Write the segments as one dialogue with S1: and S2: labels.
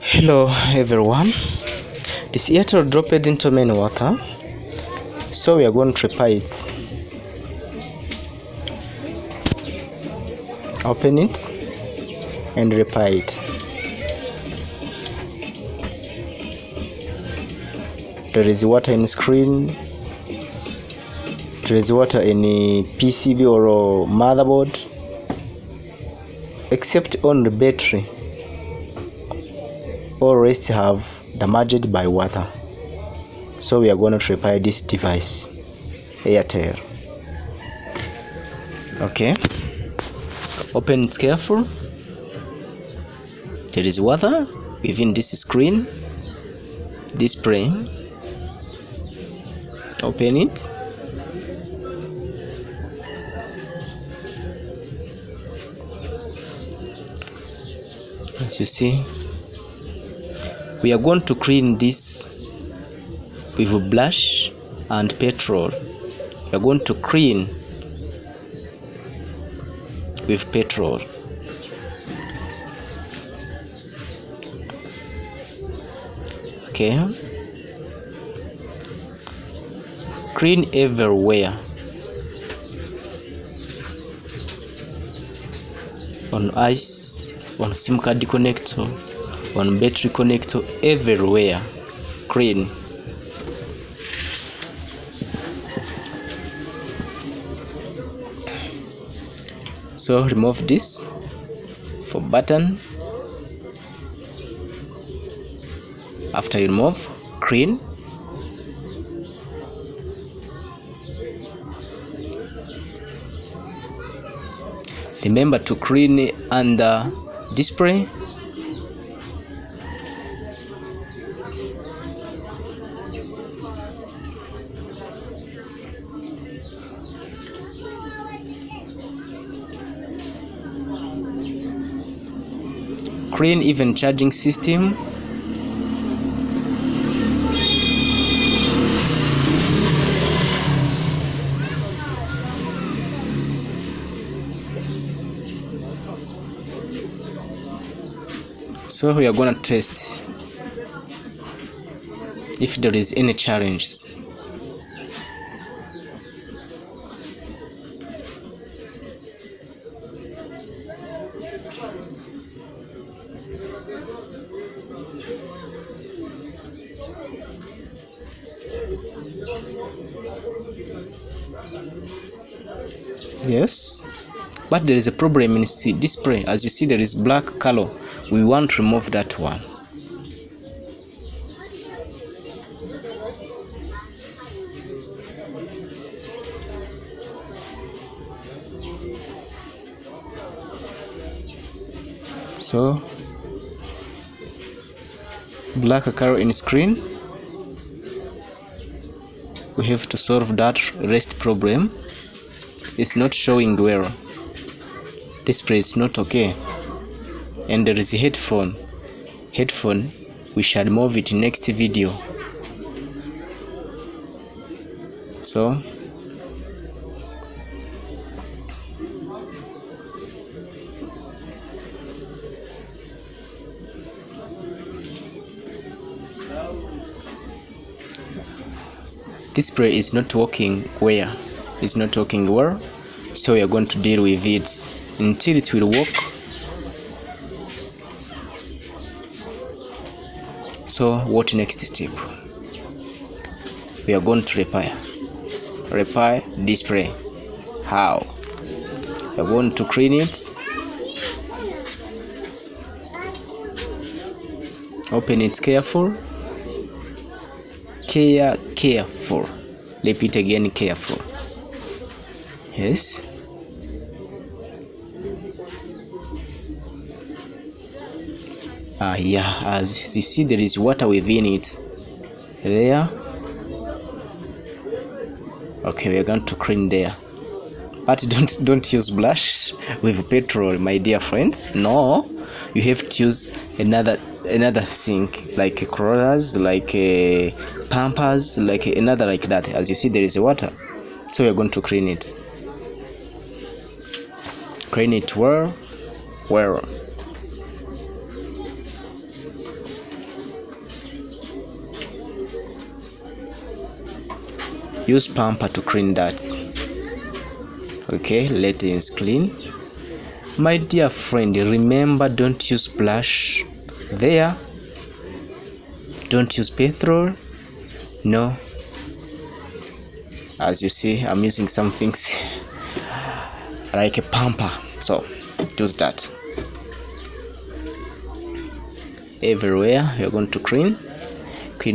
S1: Hello everyone, this airtel dropped into main water, so we are going to repair it. Open it and repair it. There is water in screen, there is water in PCB or motherboard, except on the battery. All rest have damaged by water, so we are going to repair this device, Airtel. Okay, open it careful. There is water within this screen display. Open it. As you see, we are going to clean this with a brush and petrol. We are going to clean with petrol. Okay. Clean everywhere. On ice, on SIM card connector, on battery connector, everywhere. Clean. So remove this for button. After you remove, clean. Remember to clean under display. Clean even charging system. So we are gonna test if there is any challenges. Yes, but there is a problem in the display. As you see, there is black color. We want to remove that one. So black color in screen. We have to solve that rest problem. It's not showing well. Display is not okay. And there is a headphone. We shall remove it in next video. So display is not working well. It's not working well. So we are going to deal with it until it will work. So what next step? We are going to repair display. How? We are going to clean it. Open it careful. Careful. Repeat again, careful. Yes. Yeah, as you see, there is water within it. There. Okay, we are going to clean there. But don't use brush with petrol, my dear friends. No, you have to use another thing, like crawlers, like pampers, like another like that. As you see, there is water. So we are going to clean it. Clean it well. use pamper to clean that. Okay, let it clean. My dear friend, remember, don't use blush there, don't use petrol. No, as you see, I'm using some things like a pamper, so use that. Everywhere you're going to clean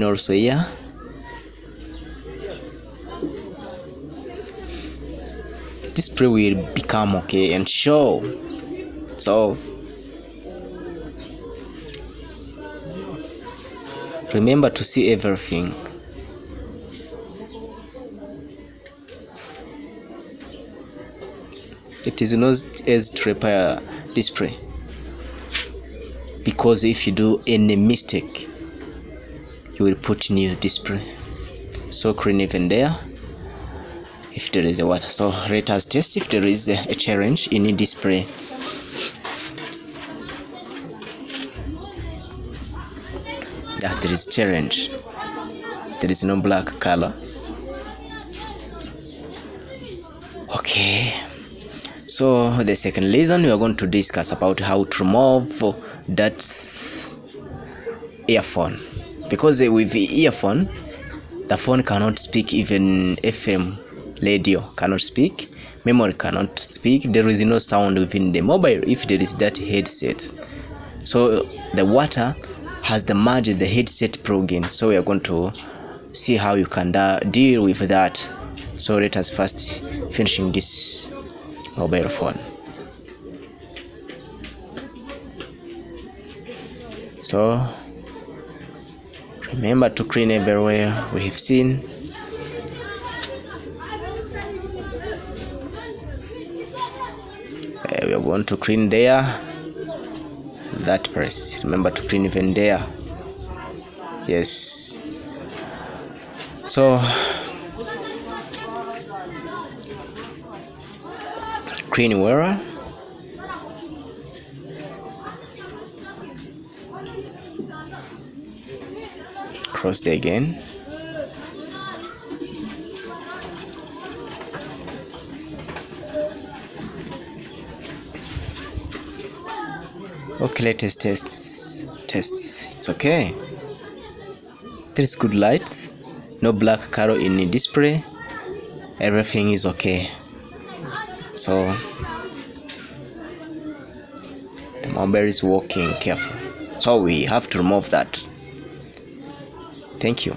S1: also here. This spray will become okay and show. So remember to see everything. It is not easy to repair display, because if you do any mistake, you will put new display. So clean even there if there is a water. So let us test if there is a challenge in the display. Yeah, there is challenge. There is no black color. Okay. So the second lesson, we are going to discuss about how to remove that earphone, because with the earphone, the phone cannot speak, even FM radio cannot speak, memory cannot speak. There is no sound within the mobile if there is that headset. So the water has damaged the headset plug-in. So we are going to see how you can deal with that. So let us first finishing this mobile phone. So remember to clean everywhere. We have seen. We are going to clean there, that place. Remember to clean even there. Yes. So clean where. Cross it again. Okay, let us test. It's okay. There is good light, no black color in the display. Everything is okay. So the mobile is working careful. So we have to remove that. Thank you.